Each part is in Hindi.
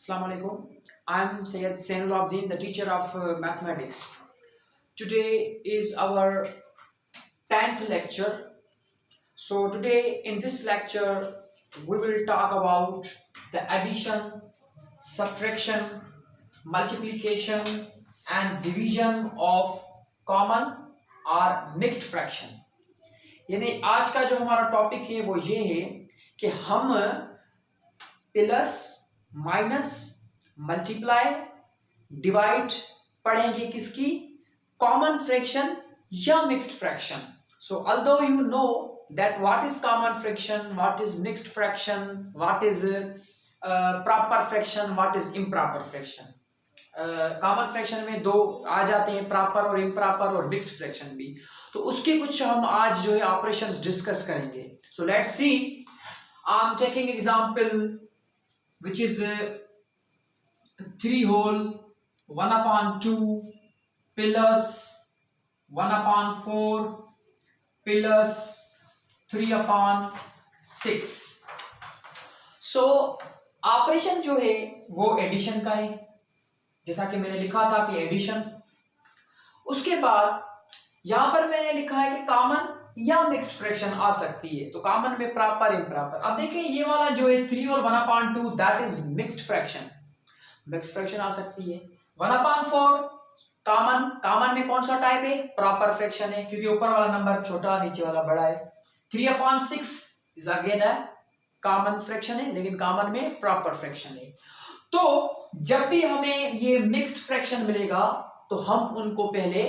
Assalamu alaikum. I'm Syed Zainul Abdin, the teacher of mathematics. Today is our 10th lecture. So today in this lecture we will talk about the addition, subtraction, multiplication and division of common or mixed fraction. यानी आज का जो हमारा टॉपिक है वो ये है कि हम प्लस माइनस मल्टीप्लाई डिवाइड पढ़ेंगे किसकी, कॉमन फ्रैक्शन या mixed fraction. So although you know that what is common fraction, what is mixed fraction, what is proper fraction, what is improper fraction. Common fraction में दो आ जाते हैं, प्रॉपर और इम्प्रॉपर और मिक्स्ड फ्रैक्शन भी. तो उसके कुछ हम आज जो है ऑपरेशंस डिस्कस करेंगे. So let's see. I am taking example which is 3 whole 1 upon 2 plus 1 upon 4 plus 3 upon 6. So operation जो है वो एडिशन का है, जैसा कि मैंने लिखा था कि एडिशन. उसके बाद यहां पर मैंने लिखा है कि कॉमन या मिक्स्ड फ्रैक्शन आ सकती है. तो कॉमन में प्रॉपर इम्प्रॉपर. अब देखें ये वाला जो है 3 और 1/2 that is mixed fraction. Mixed fraction आ सकती है. 1/4 कॉमन में कौन सा टाइप है, प्रॉपर फ्रैक्शन है, क्योंकि ऊपर वाला नंबर छोटा नीचे वाला बड़ा है. 3/6 is again a common fraction है, लेकिन कॉमन में प्रॉपर फ्रैक्शन है. तो जब भी हमें ये मिक्स्ड फ्रैक्शन मिलेगा तो हम उनको पहले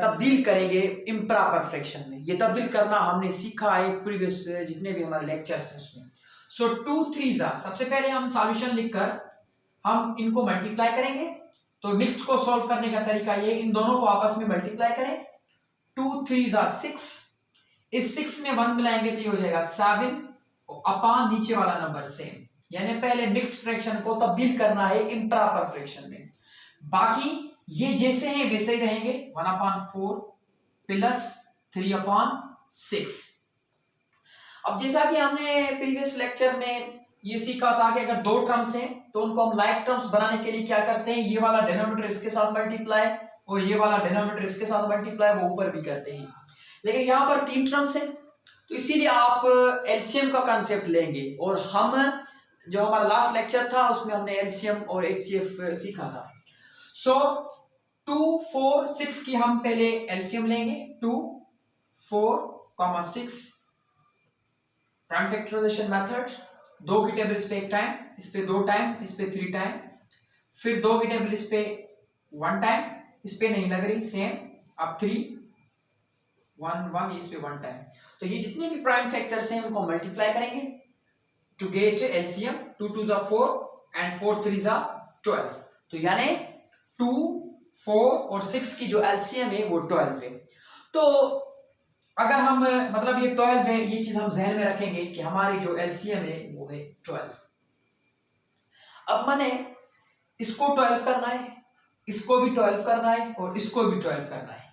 तब्दील करेंगे इम्प्रॉपर फ्रैक्शन में. ये तब्दील करना हमने सीखा है प्रीवियस जितने भी हमारे लेक्चर्स हैं उसमें. सो 2 3 सबसे पहले हम सॉल्यूशन लिखकर हम इनको मल्टीप्लाई करेंगे. तो मिक्स्ड को सॉल्व करने का तरीका ये, इन दोनों को आपस में मल्टीप्लाई करें. 2 3 6. इस 6 में 1 मिलाएंगे तो ये हो जाएगा 7 अपॉन नीचे वाला नंबर सेम. यानी पहले मिक्स्ड फ्रैक्शन को तब्दील करना है इम्प्रॉपर फ्रैक्शन में. बाकी ये जैसे हैं वैसे ही रहेंगे. 1/4 प्लस 3/6. अब जैसा कि हमने प्रीवियस लेक्चर में ये सीखा था कि अगर दो टर्म्स हैं तो उनको हम लाइक टर्म्स बनाने के लिए क्या करते हैं, ये वाला डिनोमिनेटर इसके साथ मल्टीप्लाई और ये वाला डिनोमिनेटर इसके साथ मल्टीप्लाई वो ऊपर भी करते हैं. लेकिन यहाँ पर 3 टर्म्स हैं तो इसीलिए आप एलसीएम का कॉन्सेप्ट लेंगे. और हम जो हमारा लास्ट लेक्चर था उसमें हमने एलसीएम और एचसीएफ सीखा था. सो 2 4 6 की हम पहले एलसीएम लेंगे. 2 4 6 प्राइम फैक्टराइजेशन मेथड. 2 की टेबल इस पे 1 टाइम, इस पे 2 टाइम, इस पे 3 टाइम, फिर 2 की टेबल इस पे 1 टाइम, इस पे नहीं लग रही सेम. अब 3 1 1 इस पे 1 टाइम. तो ये जितने भी प्राइम फैक्टर्स हैं उनको मल्टीप्लाई करेंगे टू गेट एलसीएम. 2 2 4 एंड 4 3 12. तो यानी 2 4 और 6 की जो एलसीएम है वो 12 है. तो अगर हम मतलब ये 12 है, ये चीज हम जहन में रखेंगे कि हमारी जो एलसीएम है वो है 12. अब मैंने इसको 12 करना है, इसको भी 12 करना है और इसको भी 12 करना है.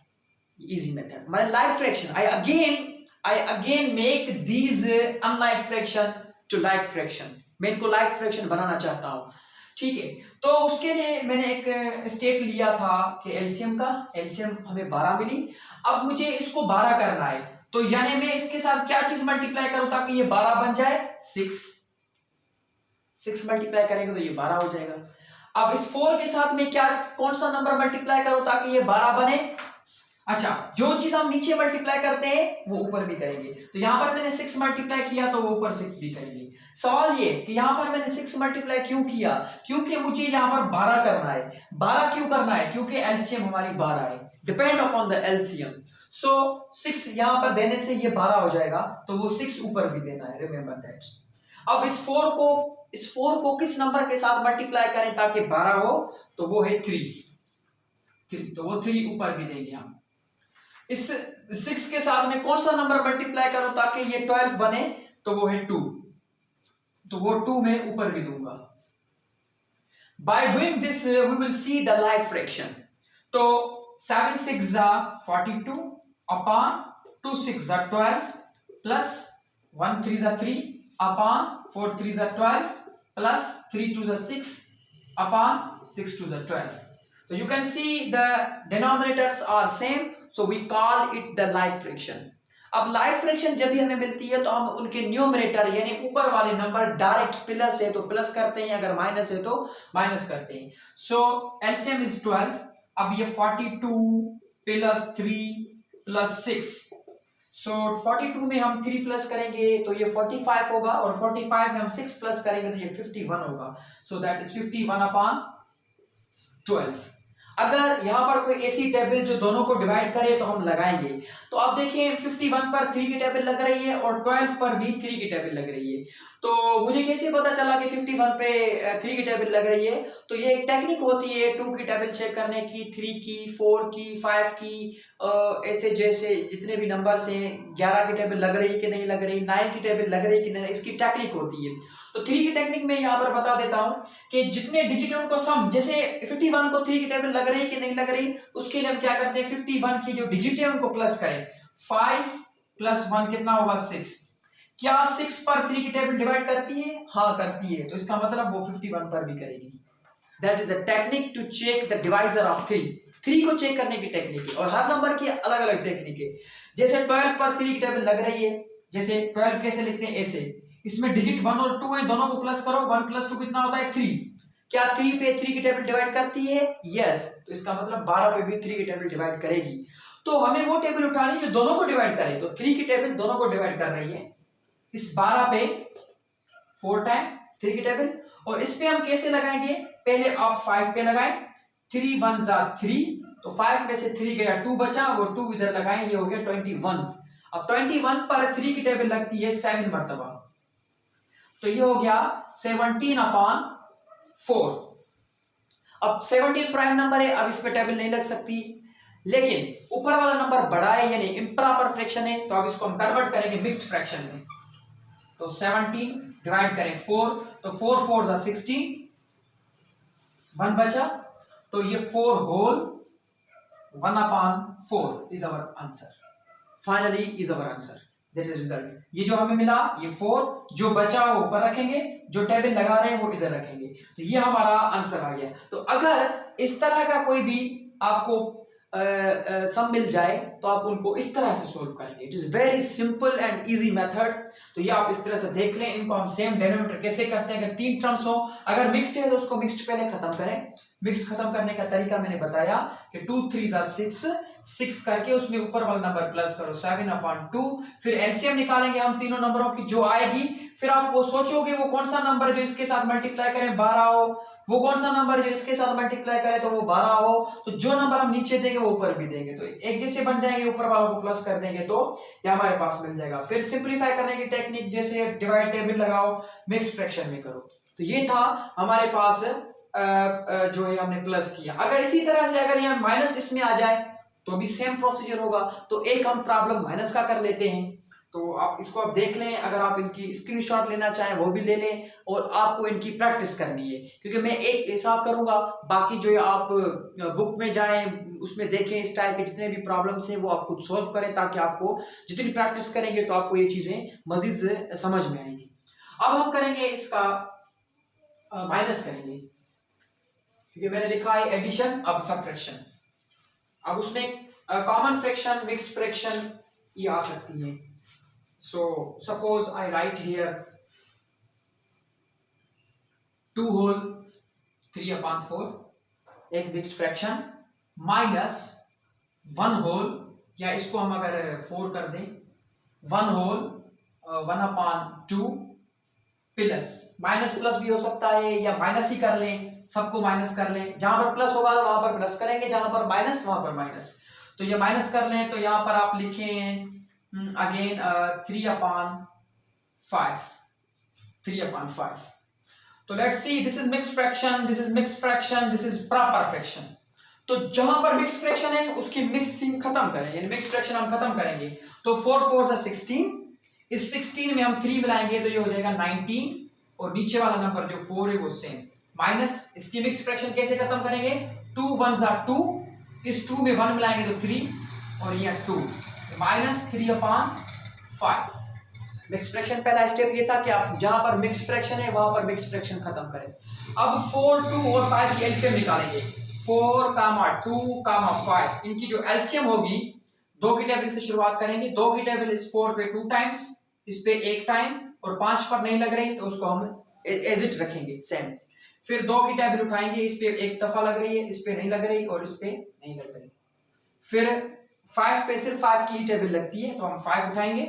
Easy method. मैंने like fraction I again make these unlike fraction to like fraction. मैं इनको लाइक फ्रैक्शन बनाना चाहता हूं. ठीक है, तो उसके लिए मैंने एक स्टेप लिया था कि एलसीएम हमें 12 मिली. अब मुझे इसको 12 करना है, तो यानी मैं इसके साथ क्या चीज मल्टीप्लाई करूं ताकि ये 12 बन जाए. 6 मल्टीप्लाई करेंगे तो ये 12 हो जाएगा. अब इस 4 के साथ में क्या कौन सा नंबर मल्टीप्लाई करूं ताकि ये 12 बने. अच्छा, जो चीज हम नीचे मल्टीप्लाई करते हैं वो ऊपर भी करेंगे. तो यहां पर मैंने 6 मल्टीप्लाई किया तो वो ऊपर 6 भी करेंगे. सवाल ये कि यहां पर मैंने 6 मल्टीप्लाई क्यों किया, क्योंकि मुझे यहां पर 12 करना है. 12 क्यों करना है, क्योंकि एलसीएम हमारी 12 है. Depend upon the LCM. So 6 यहां पर देने से ये 12 हो जाएगा, तो वो 6 ऊपर भी देना है. Remember that. अब इस 4 को किस नंबर के साथ मल्टीप्लाई करें ताकि 12 हो, तो वो है 3. तो वो 3 ऊपर भी देंगे हम. इस 6 के साथ में कौन सा नंबर मल्टीप्लाई करूं ताकि ये 12 बने, तो वो है 2. तो वो 2 में ऊपर भी दूंगा. By doing this we will see the like fraction. तो 7 6 42 upon 2 6 12 plus 1 3 3 upon 4 3 12 plus 3 to the 6 upon 6 to the 12. So you can see the denominators are same, so we call it the like fraction. अब लाइक फ्रैक्शन जब भी हमें मिलती है तो हम उनके न्यूमरेटर यानी ऊपर वाले नंबर डायरेक्ट प्लस है तो प्लस करते हैं, अगर माइनस है तो माइनस करते हैं. सो एलसीएम इज 12. अब ये 42 प्लस 3 प्लस 6. सो 42 में हम 3 प्लस करेंगे तो ये 45 होगा, और 45 में हम 6 प्लस करेंगे तो ये 51 होगा. So that is 51 upon 12. अगर यहाँ पर कोई ऐसी टेबल जो दोनों को डिवाइड करे तो हम लगाएंगे. तो आप देखिए 51 पर 3 की टेबल लग रही है और 12 पर भी 3 की टेबल लग रही है. तो मुझे कैसे पता चला कि 51 पे 3 की टेबल लग रही है? तो ये एक टेक्निक होती है 2 की टेबल चेक करने की, 3 की, 4 की, 5 की, ऐसे जैसे जितने भी नंबर्स हैं 11 की टेबल लग रही है कि नहीं लग रही, 9 की टेबल लग रही है कि नहीं, इसकी टेक्निक होती है. तो 3 की टेक्निक में यहाँ पर बता देता हूँ कि जितने डिजिट है उनको सम, जैसे 51 को 3 की टेबल लग रही है कि नहीं लग रही, उसके लिए हम क्या करते हैं 51 की जो डिजिट है उनको प्लस करें. 5 प्लस 1 कितना होगा 6. क्या 6 पर 3 की टेबल डिवाइड करती है? हाँ करती है. तो इसका मतलब वो 51 पर भी करेगी. That is a technique to check the divisor of 3. 3 को चेक करने की टेक्निक है, और हर नंबर की अलग अलग टेक्निक है. जैसे 12 पर 3 की टेबल लग रही है, जैसे 12 कैसे लिखते हैं ऐसे, इसमें डिजिट 1 और 2 है, दोनों को प्लस करो, 1 प्लस 2 कितना होता है 3. क्या 3 पे 3 की टेबल डिवाइड करती है? यस. तो इसका मतलब 12 पे भी 3 की टेबल डिवाइड करेगी. तो हमें वो टेबल उठानी जो दोनों को डिवाइड करे. तो 3 की टेबल दोनों को डिवाइड कर रही है. इस 12 पे 4 टाइम 3 की टेबल, और इस पे हम कैसे लगाएंगे? पहले आप 5 पे लगाएं. 3 1 जा 3, तो 5 में से 3 गया, 2 बचा, वो 2 इधर लगाएं, ये हो गया 21. अब 21 पर 3 की टेबल लगती है 7 मरतबा, तो ये हो गया 17 अपॉन 4. अब 17 प्राइम नंबर है, अब इस पे टेबल नहीं लग सकती, लेकिन ऊपर वाला नंबर बड़ा है यानी इम्प्रॉपर फ्रैक्शन है, तो अब इसको हम कन्वर्ट करेंगे मिक्स्ड फ्रैक्शन में. तो 17 डिवाइड करें 4, तो 4 4 जा 16, 1 बचा, तो ये 4 whole 1 upon 4 is our answer. Finally is our answer. That is result. ये जो हमें मिला ये 4, जो बचा वो ऊपर रखेंगे, जो टेबल लगा रहे हैं वो इधर रखेंगे, तो ये हमारा आंसर आ गया. तो अगर इस तरह का कोई भी आपको सम मिल जाए तो आप उनको इस तरह से सोल्व करेंगे. It is very simple and easy method. तो ये आप इस तरह से देख लें. इनको हम सेम डिनोमिनेटर कैसे करते हैं, अगर 3 टर्म्स हो, अगर मिक्स्ड है तो उसको मिक्स्ड पहले खत्म करें. मिक्स्ड खत्म करने का तरीका मैंने बताया कि 2 3 जा 6 करके उसमें ऊपर वाला नंबर प्लस करो 7 अपॉन 2. फिर एलसीएम निकालेंगे हम तीनों नंबरों की, जो आएगी फिर आप वो सोचोगे वो कौन सा नंबर जो इसके साथ मल्टीप्लाई करें 12 हो, वो कौन सा नंबर जो इसके साथ मल्टीप्लाई करे तो वो 12 हो. तो जो नंबर हम नीचे देंगे वो ऊपर भी देंगे, तो एक जैसे बन जाएंगे, ऊपर वालों को प्लस कर देंगे तो ये हमारे पास मिल जाएगा. फिर सिंपलीफाई करने की टेक्निक, जैसे डिवाइड टेबल लगाओ, मिक्स्ड फ्रैक्शन में करो. तो ये था हमारे पास जो है हमने प्लस किया. अगर इसी तरह से अगर यहाँ माइनस इसमें आ जाए तो भी सेम प्रोसीजर होगा. तो एक हम प्रॉब्लम माइनस का कर लेते हैं. तो आप इसको आप देख लें, अगर आप इनकी स्क्रीनशॉट लेना चाहें वो भी ले लें, और आपको इनकी प्रैक्टिस करनी है, क्योंकि मैं एक हिसाब करूंगा, बाकी जो आप बुक में जाएं उसमें देखें, इस टाइप के जितने भी प्रॉब्लम्स हैं वो आप खुद सॉल्व करें, ताकि आपको जितनी प्रैक्टिस करेंगे तो आपको ये चीजें मजीद समझ में आएंगी. अब हम करेंगे इसका माइनस करेंगे, क्योंकि मैंने लिखा है एडिशन, अब सबट्रैक्शन. अब उसमें कॉमन फ्रैक्शन, मिक्स्ड फ्रैक्शन ये आ सकती है. So suppose I write here 2 whole 3 upon 4, एक मिक्स्ड फ्रैक्शन, माइनस 1 होल, या इसको हम अगर 4 कर दें 1 whole 1 upon 2 plus, minus plus भी हो सकता है या माइनस ही कर लें, सबको माइनस कर लें. जहां पर प्लस होगा वहां पर प्लस करेंगे, जहां पर माइनस वहां पर माइनस. तो ये माइनस कर लें, तो यहां पर आप लिखें again 3 upon 5. 3 upon 5. तो let's see, this is mixed fraction, this is mixed fraction, this is proper fraction. तो जहां पर मिक्स्ड फ्रैक्शन है उसकी मिक्सिंग खत्म करें, यानी मिक्स्ड फ्रैक्शन हम खत्म करेंगे. तो 4 4 से 16, इस 16 में हम 3 मिलाएंगे तो ये हो जाएगा 19, और नीचे वाला नंबर जो 4 है वो सेम, माइनस इसकी मिक्स्ड फ्रैक्शन कैसे खत्म करेंगे, 2 1 जा 2, इस 2 में 1 मिलाएंगे तो 3, और ये 2, माइनस 3 अपॉन 5. मिक्स्ड फ्रैक्शन पहला स्टेप ये था कि आप जहां पर मिक्स्ड फ्रैक्शन है वहां पर मिक्स्ड फ्रैक्शन खत्म करें। अब 4, 2 और 5 की एलसीएम निकालेंगे। 4, 2, 5 इनकी जो एलसीएम होगी, 2 की टेबल से शुरुआत करेंगे। 2 की टेबल इस 4 पे 2 टाइम्स, इस पे 1 टाइम, और 5 पर नहीं लग रही तो उसको हम एज इट रखेंगे सेम। फिर 2 की टेबल उठाएंगे, इस पे एक दफा लग रही है, इस पे नहीं लग रही और इस पे नहीं लग रही। फिर 5 पे सिर्फ 5 की टेबल लगती है तो हम 5 उठाएंगे,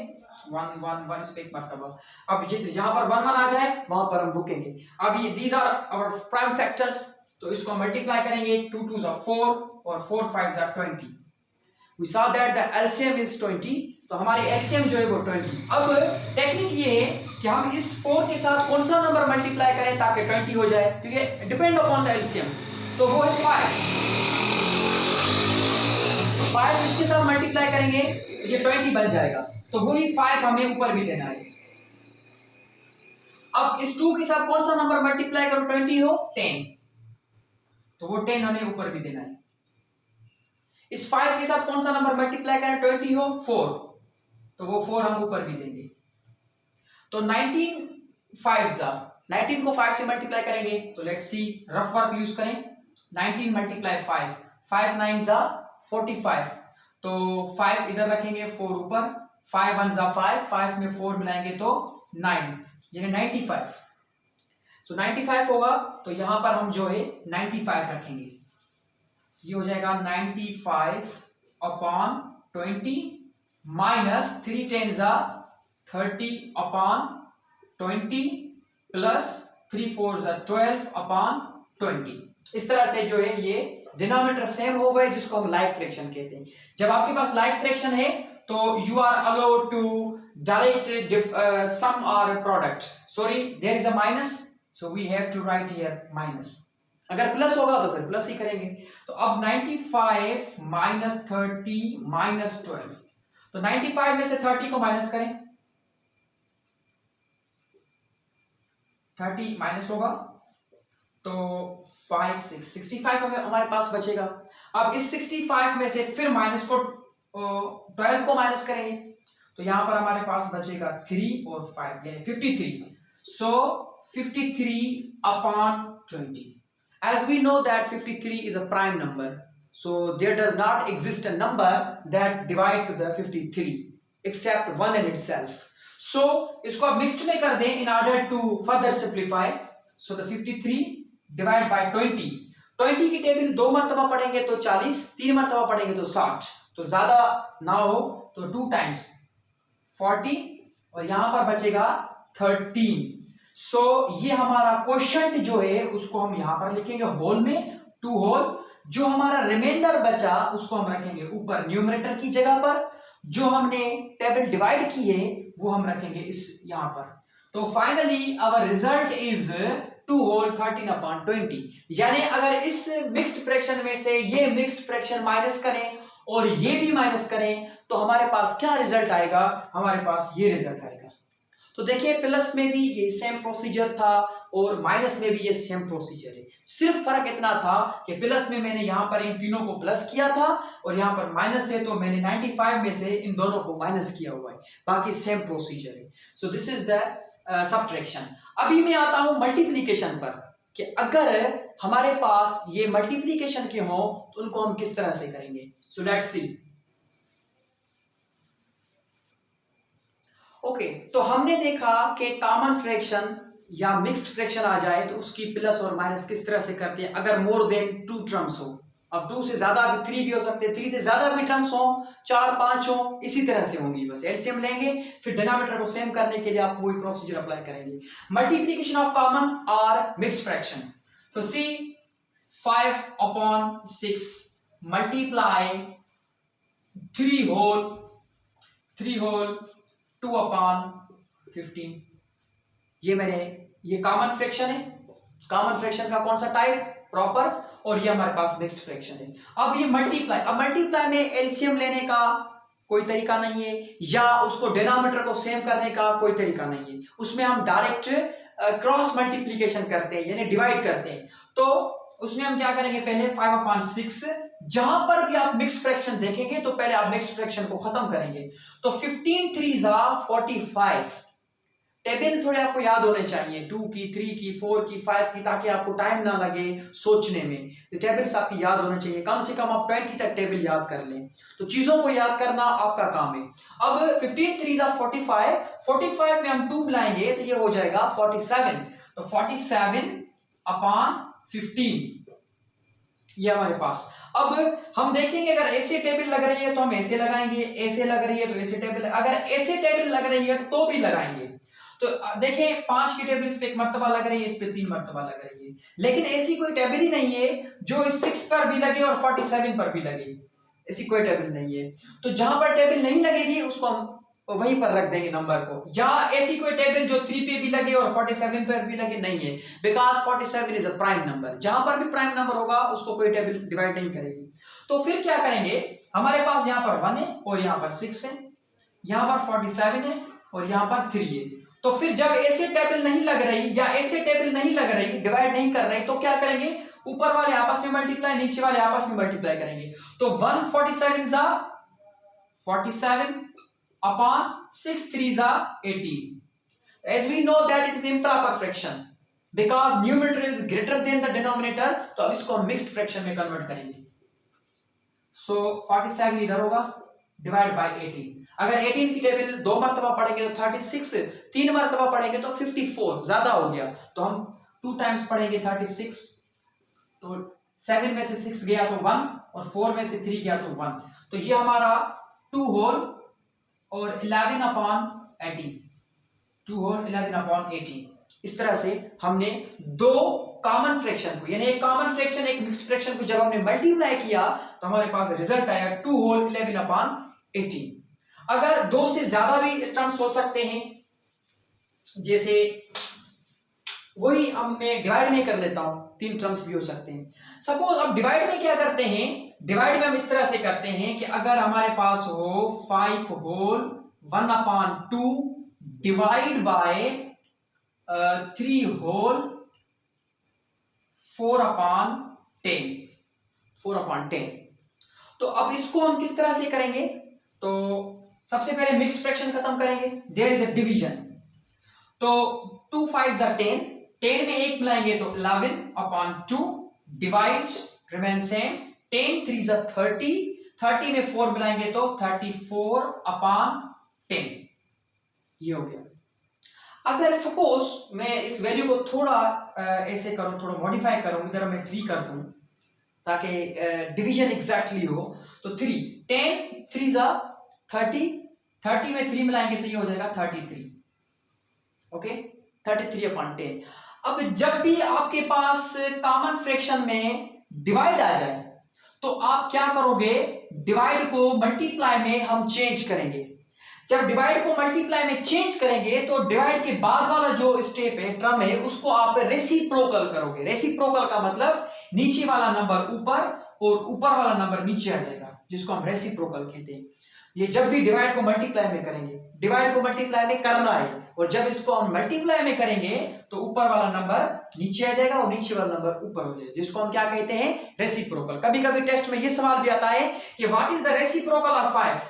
1 1 1 इस पे एक मरतबा। अब यहाँ पर 1 1 आ जाए वहां पर हम रुकेंगे। अब ये these are our prime factors, तो इसको मल्टीप्लाई करेंगे। 2 2 4 और 4 5 20। We saw that the LCM is 20, तो हमारी LCM जो है वो 20। अब टेक्निक ये है कि हम इस 4 के साथ कौन सा नंबर मल्टीप्लाई करें ताकि 20 हो जाए, क्योंकि डिपेंड अपॉन द LCM। तो वो है 5 इसके साथ मल्टीप्लाई करेंगे ये 20 बन जाएगा, तो वही 5 हमें ऊपर भी देना है। अब इस 2 के साथ कौन सा नंबर मल्टीप्लाई करो 20 हो, 10, तो वो 10 हमें ऊपर भी देना है। इस 5 के साथ कौन सा नंबर मल्टीप्लाई करें 20 हो, 4, तो वो 4 हम ऊपर भी देंगे। तो 19 19 को 5 से मल्टीप्लाई करेंगे, तो let's see, rough work use करें। 19 मल्टीप्लाई 5, 5 9 45, तो 5 इधर रखेंगे, 4 ऊपर, 5 1 5, 5 में 4 मिलाएंगे तो 9, यानी 95। तो 95 होगा, तो यहां पर हम जो है 95 रखेंगे। ये हो जाएगा 95 upon 20 minus 3 10 30 upon 20 plus 3 4 12 upon 20। इस तरह से जो है ये डिनोमिनेटर सेम हो गए, जिसको हम लाइक फ्रैक्शन कहते हैं। जब आपके पास लाइक फ्रैक्शन है तो you are allowed to direct sum और product. Sorry, there is a minus, so we have to write here minus. अगर प्लस होगा तो फिर प्लस ही करेंगे। तो अब 95 माइनस 30 माइनस 12, तो 95 में से 30 को माइनस करें, 30 माइनस होगा तो 5 6 65 हमारे पास बचेगा। अब इस 65 में से फिर माइनस को 12 को माइनस करेंगे, तो यहां पर हमारे पास बचेगा 3 और 5 यानी 53। सो 53 upon 20। As we know that 53 is a prime number, so there does not exist a number that divide to the 53 except 1 in itself. So इसको आप mixed में कर दें in order to further simplify. So the 53 divided by 20. 20 की टेबल 2 मरतबा पढ़ेंगे तो 40, 3 मरतबा पढ़ेंगे तो 60, तो ज्यादा ना हो तो 2 टाइम्स 40 और यहां पर बचेगा 13। सो ये हमारा क्वोशंट जो है उसको हम यहां पर लिखेंगे होल में, 2 होल। जो हमारा रिमाइंडर बचा उसको हम रखेंगे ऊपर न्यूमरेटर की जगह पर। जो हमने टेबल डिवाइड की है वो हम रखेंगे इस यहां पर। तो finally our result is 2 whole 13 upon 20। यानी अगर इस मिक्स्ड फ्रैक्शन में से ये मिक्स्ड फ्रैक्शन माइनस करें और ये भी माइनस करें तो हमारे पास क्या रिजल्ट आएगा, हमारे पास ये रिजल्ट आएगा। तो देखिए प्लस में भी ये सेम प्रोसीजर था और माइनस में भी ये सेम प्रोसीजर है। सिर्फ फर्क इतना था कि प्लस में मैंने यहाँ पर इन तीनों को प्लस किया था और यहाँ पर माइनस है तो मैंने 95 में से इन दोनों को माइनस किया हुआ है, बाकी सेम प्रोसीजर है। So this is the subtraction. अभी मैं आता हूं मल्टीप्लीकेशन पर कि अगर हमारे पास ये मल्टीप्लीकेशन के हों तो उनको हम किस तरह से करेंगे। So let's see. ओके, तो हमने देखा कि कॉमन फ्रैक्शन या मिक्स्ड फ्रैक्शन आ जाए तो उसकी प्लस और माइनस किस तरह से करते हैं अगर मोर देन 2 टर्म्स हो। अब 2 से ज्यादा भी 3 भी हो सकते हैं, 3 से ज्यादा भी टर्म्स हो, 4 5 हो, इसी तरह से होंगी। बस एलसीएम लेंगे, फिर डिनोमिनेटर को सेम करने के लिए आप वही प्रोसीजर अप्लाई करेंगे। मल्टीप्लिकेशन ऑफ कॉमन और मिक्स्ड फ्रैक्शन। तो सी 5 अपॉन 6 मल्टीप्लाई 3 होल 2 अपॉन 15। ये कॉमन फ्रैक्शन है। कॉमन फ्रैक्शन का कौन सा टाइप, प्रॉपर, और ये हमारे पास मिक्स्ड फ्रैक्शन है। अब ये मल्टीप्लाई, अब मल्टीप्लाई में एलसीएम लेने का कोई तरीका नहीं है या उसको डिनोमिनेटर को सेम करने का कोई तरीका नहीं है। उसमें हम डायरेक्ट क्रॉस मल्टीप्लिकेशन करते हैं यानी डिवाइड करते हैं। तो उसमें हम क्या करेंगे, पहले 5 अपॉन 6, जहां पर भी आप मिक्स्ड फ्रैक्शन देखेंगे तो पहले आप मिक्स्ड फ्रैक्शन को खत्म करेंगे। तो 15 3 45, टेबल थोड़े आपको याद होने चाहिए, 2 की, 3 की, 4 की, 5 की, ताकि आपको टाइम ना लगे सोचने में। तो टेबल्स आपकी याद होने चाहिए, कम से कम आप 20 तक टेबल याद कर लें। तो चीजों को याद करना आपका काम है। अब 15 3 45, 45 में हम 2 मिलाएंगे तो ये हो जाएगा 47। तो 47 अपॉन 15 ये हमारे पास। अब हम देखेंगे अगर ऐसे टेबल लग रही है तो हम ऐसे लगाएंगे, ऐसे लग रही है तो ऐसे टेबल, अगर ऐसे टेबल लग रही है तो भी लगाएंगे। तो देखें 5 की टेबल इस पे 1 मर्तबा लग रही है, इस पे 3 मर्तबा लग रही है, लेकिन ऐसी कोई टेबल ही नहीं है जो इस 6 पर भी लगे और 47 पर भी लगे, ऐसी कोई टेबल नहीं है। तो जहां पर टेबल नहीं लगेगी उसको हम वहीं पर रख देंगे नंबर को, या ऐसी कोई टेबल जो 3 पे भी लगे और 47 पर भी लगे नहीं है, because 47 is a prime number. जहां पर भी प्राइम नंबर होगा उसको कोई टेबल डिवाइड नहीं करेगी। तो फिर क्या करेंगे, हमारे पास यहाँ पर 1 है और यहाँ पर 6 है, यहाँ पर 47 है और यहाँ पर 3 है। तो फिर जब ऐसे टेबल नहीं लग रही या ऐसे टेबल नहीं लग रही, डिवाइड नहीं कर रही, तो क्या करेंगे, ऊपर वाले आपस में मल्टीप्लाई, नीचे वाले आपस में मल्टीप्लाई करेंगे। तो 147 is 47 upon 6 3s are 18. As we know that it is improper fraction because numerator is greater than the denominator, तो अब इसको हम मिक्स्ड फ्रैक्शन में कन्वर्ट करेंगे। सो 47 इधर होगा डिवाइड बाय 18। अगर 18 की टेबल 2 मर्तबा पढ़ेंगे तो 36, 3 मर्तबा पढ़ेंगे तो 54, ज्यादा हो गया तो हम 2 टाइम्स पढ़ेंगे 36। तो 7 में से 6 गया तो 1 और 4 में से 3 गया तो 1। तो ये हमारा 2 होल और 11 अपॉन 18, 2 होल 11 अपॉन 18। इस तरह से हमने दो कॉमन फ्रैक्शन को, यानी एक कॉमन फ्रैक्शन एक मिक्स्ड फ्रैक्शन को जब हमने मल्टीप्लाई किया तो हमारे पास रिजल्ट आया 2 होल 11 अपॉन 18। अगर दो से ज्यादा भी टर्म्स हो सकते हैं, जैसे वही मैं डिवाइड में कर लेता हूं, 3 टर्म्स भी हो सकते हैं। सपोज अब डिवाइड में क्या करते हैं, डिवाइड में हम इस तरह से करते हैं कि अगर हमारे पास हो 5 whole 1 upon 2 divide by 3 whole 4 upon 10, 4 upon 10। तो अब इसको हम किस तरह से करेंगे, तो सबसे पहले मिक्स्ड फ्रैक्शन खत्म करेंगे, देयर इज अ डिवीजन। तो 2 5s are 10, 10 में 1 मिलाएंगे तो 11 upon 2 divide remain same, 10 3s are 30, 30 में 4 मिलाएंगे तो 34 अपॉन 10। ये हो गया। अगर सपोज मैं इस वैल्यू को थोड़ा ऐसे करूं, थोड़ा मॉडिफाई करूं, इधर मैं 3 कर दूं ताकि डिवीजन एग्जैक्टली हो, तो 3 10 3s are 30, 30 में 3 मिलाएंगे तो ये हो जाएगा 33। Okay, 33 upon 10। अब जब भी आपके पास कॉमन फ्रैक्शन में डिवाइड आ जाए तो आप क्या करोगे, डिवाइड को मल्टीप्लाई में हम चेंज करेंगे। जब डिवाइड को मल्टीप्लाई में चेंज करेंगे तो डिवाइड के बाद वाला जो स्टेप है, टर्म है, उसको आप रेसिप्रोकल करोगे। रेसिप्रोकल का मतलब नीचे वाला नंबर ऊपर और ऊपर वाला नंबर नीचे आ जाएगा, जिसको हम रेसिप्रोकल कहते हैं। ये जब भी डिवाइड को मल्टीप्लाई में करेंगे, डिवाइड को मल्टीप्लाई में करना है, और जब इसको हम मल्टीप्लाई में करेंगे तो ऊपर वाला नंबर नीचे आ जाएगा और नीचे वाला नंबर ऊपर हो जाएगा, जिसको हम क्या कहते हैं, रेसिप्रोकल। कभी कभी टेस्ट में ये सवाल भी आता है कि what is the reciprocal of 5,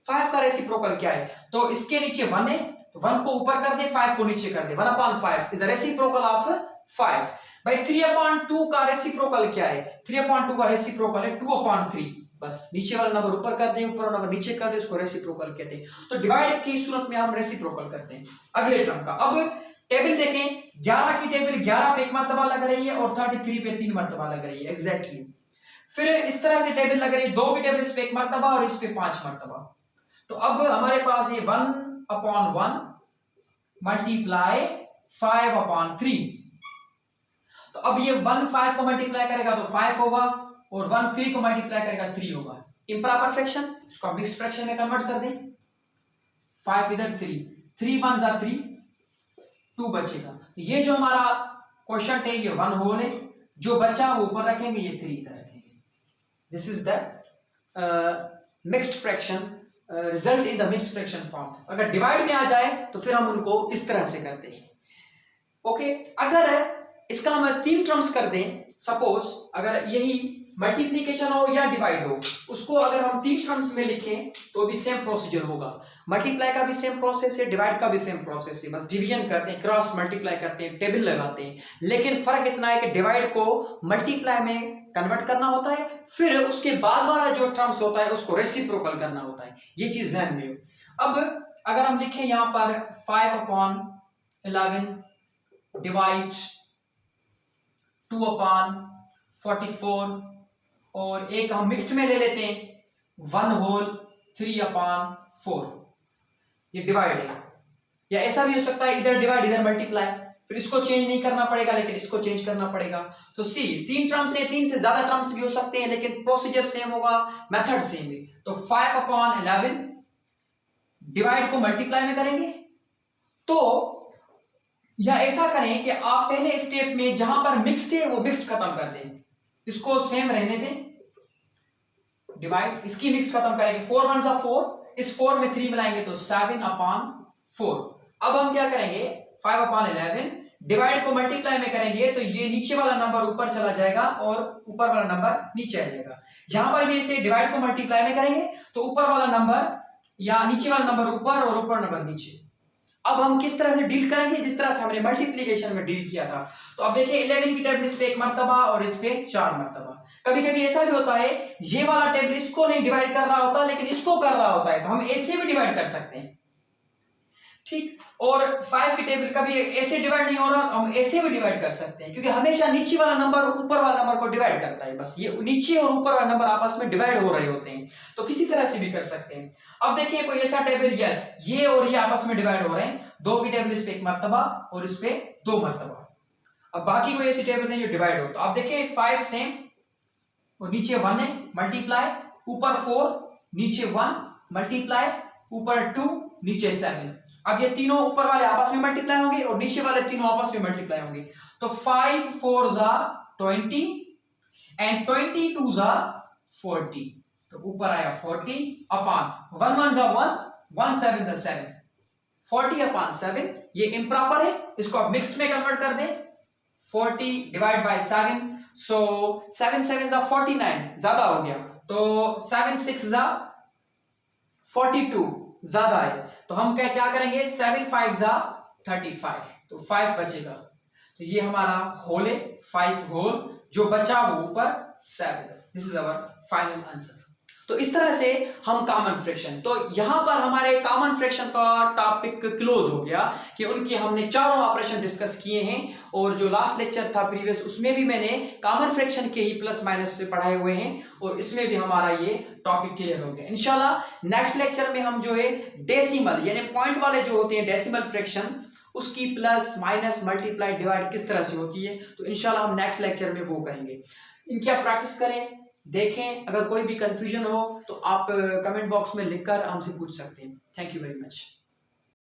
5 का रेसिप्रोकल क्या है। तो इसके नीचे 1 है तो 1 को ऊपर कर दे, 5 को नीचे कर दे, 1 upon 5 is the reciprocal of 5। भाई 3 अपॉन 2 का रेसिप्रोकल क्या है, 3 अपॉन 2 का रेसिप्रोकल है 2 अपॉन 3। बस नीचे वाला नंबर ऊपर कर दे, ऊपर वाला नंबर नीचे कर दे, इसको रेसिप्रोकल कहते हैं। तो डिवाइड की सूरत में हम रेसिप्रोकल करते हैं। अगले टर्म का अब टेबल देखें, 11 की टेबल 11 पे 1 मर्तबा लग रही है और 33 पे 3 मर्तबा लग रही है एग्जैक्टली। फिर इस तरह से टेबल लग रही है, 2 की टेबल इस पे 1 मर्तबा और इस पे 5 मर्तबा। तो अब हमारे पास ये 1 अपॉन 1 मल्टीप्लाई 5 अपॉन 3। तो अब ये 1 5 को मल्टीप्लाई करेगा तो 5 होगा और 1 3 को मल्टीप्लाई करेगा 3 होगा। इंप्रॉपर फ्रैक्शन, इसको मिक्स्ड फ्रैक्शन में कन्वर्ट कर दें। 5 इधर 3, 3 1s are 3, 2 बचेगा। तो ये जो हमारा क्वेश्चन है ये 1 होल है, जो बचा वो ऊपर रखेंगे, ये 3 इधर रखेंगे। This is the mixed fraction, result in the mixed fraction form. अगर डिवाइड में आ जाए तो फिर हम उनको इस तरह से करते हैं। ओके, अगर इसका हम 3 टर्म्स कर दें, सपोज अगर यही मल्टीप्लीकेशन हो या डिवाइड हो, उसको अगर हम 3 टर्म्स में लिखें तो भी सेम प्रोसीजर होगा। मल्टीप्लाई का भी सेम प्रोसेस है, डिवाइड का भी सेम प्रोसेस है, बस डिवीजन करते हैं, क्रॉस मल्टीप्लाई करते हैं, टेबल लगाते हैं। लेकिन फर्क इतना है कि डिवाइड को मल्टीप्लाई में कन्वर्ट करना होता है, फिर उसके बाद वाला जो टर्म्स होता है उसको रेसिप्रोकल करना होता है। ये चीज ध्यान में हो। अब अगर हम लिखें यहाँ पर 5/11 डिवाइड 2/44, और एक हम मिक्स्ड में ले लेते हैं 1/3/4। ये डिवाइड है, या ऐसा भी हो सकता है इधर डिवाइड इधर मल्टीप्लाई, फिर इसको चेंज नहीं करना पड़ेगा लेकिन इसको चेंज करना पड़ेगा। तो सी 3 टर्म्स है, 3 से ज्यादा टर्म्स भी हो सकते हैं, लेकिन प्रोसीजर सेम होगा, मेथड सेम है। तो 5/11 डिवाइड को मल्टीप्लाई में करेंगे, तो या ऐसा करें कि आप पहले स्टेप में जहां पर मिक्स्ड है वो मिक्स्ड खत्म कर दें, इसको सेम रहने दें, डिवाइड इसकी मिक्स खत्म करेंगे, 4 1 4, इस 4 में 3 मिलाएंगे तो 7/4। अब हम क्या करेंगे, 5/11 डिवाइड को मल्टीप्लाई में करेंगे तो ये नीचे वाला नंबर ऊपर चला जाएगा और ऊपर वाला नंबर नीचे आ जाएगा। यहां पर भी इसे डिवाइड को मल्टीप्लाई में करेंगे तो ऊपर वाला नंबर या नीचे वाला नंबर ऊपर और ऊपर नंबर नीचे। अब हम किस तरह से डील करेंगे, जिस तरह से हमने मल्टीप्लिकेशन में डील किया था। तो अब देखिए 11 की टेबल इस पे 1 मर्तबा और इस पे 4 मर्तबा। कभी कभी ऐसा भी होता है ये वाला टेबल इसको नहीं डिवाइड कर रहा होता लेकिन इसको कर रहा होता है, तो हम ऐसे भी डिवाइड कर सकते हैं, ठीक। और 5 की टेबल कभी ऐसे डिवाइड नहीं हो रहा तो हम ऐसे भी डिवाइड कर सकते हैं, क्योंकि हमेशा नीचे वाला नंबर ऊपर वाला नंबर को डिवाइड करता है, बस ये नीचे और ऊपर वाला नंबर आपस में डिवाइड हो रहे होते हैं, तो किसी तरह से भी कर सकते हैं। अब देखिए कोई ऐसा टेबल, यस ये और ये आपस में डिवाइड हो रहे हैं, 2 की टेबल इस पे 1 मर्तबा और इस पे 2 मर्तबा। अब बाकी कोई ऐसी टेबल नहीं जो डिवाइड हो, तो आप देखिए 5 सेम और नीचे 1 है, मल्टीप्लाई ऊपर 4 नीचे 1 मल्टीप्लाई ऊपर 2 नीचे 7। अब ये तीनों ऊपर वाले आपस में मल्टीप्लाई होंगे और नीचे वाले तीनों आपस में मल्टीप्लाई होंगे, तो 5 4 20 एंड 22 40, तो ऊपर आया 40 अपॉन 1 1 1 1 7 40/7। ये इम्प्रॉपर है, इसको आप मिक्स्ड में कन्वर्ट कर दें, 40 डिवाइड बाय 7, सो 7 7 49 ज्यादा हो गया, तो 7 6 42 ज्यादा है, तो हम क्या करेंगे 7 5 35, तो 5 बचेगा, तो ये हमारा होल है, 5 होल, जो बचा वो ऊपर 7। This is our final answer. तो इस तरह से हम कॉमन फ्रैक्शन, तो यहां पर हमारे कॉमन फ्रैक्शन का टॉपिक क्लोज हो गया कि उनके हमने चारों ऑपरेशन डिस्कस किए हैं, और जो लास्ट लेक्चर था प्रीवियस उसमें भी मैंने कॉमन फ्रैक्शन के ही प्लस माइनस से पढ़ाए हुए हैं, और इसमें भी हमारा ये टॉपिक क्लियर हो गया। इंशाल्लाह नेक्स्ट लेक्चर में हम जो है डेसिमल यानी पॉइंट वाले जो होते हैं डेसिमल फ्रैक्शन, उसकी प्लस माइनस मल्टीप्लाई डिवाइड किस तरह से होती है, तो इंशाल्लाह हम नेक्स्ट लेक्चर में वो करेंगे। इनकी आप प्रैक्टिस करें, देखें, अगर कोई भी कंफ्यूजन हो तो आप कमेंट बॉक्स में लिखकर हमसे पूछ सकते हैं। Thank you very much.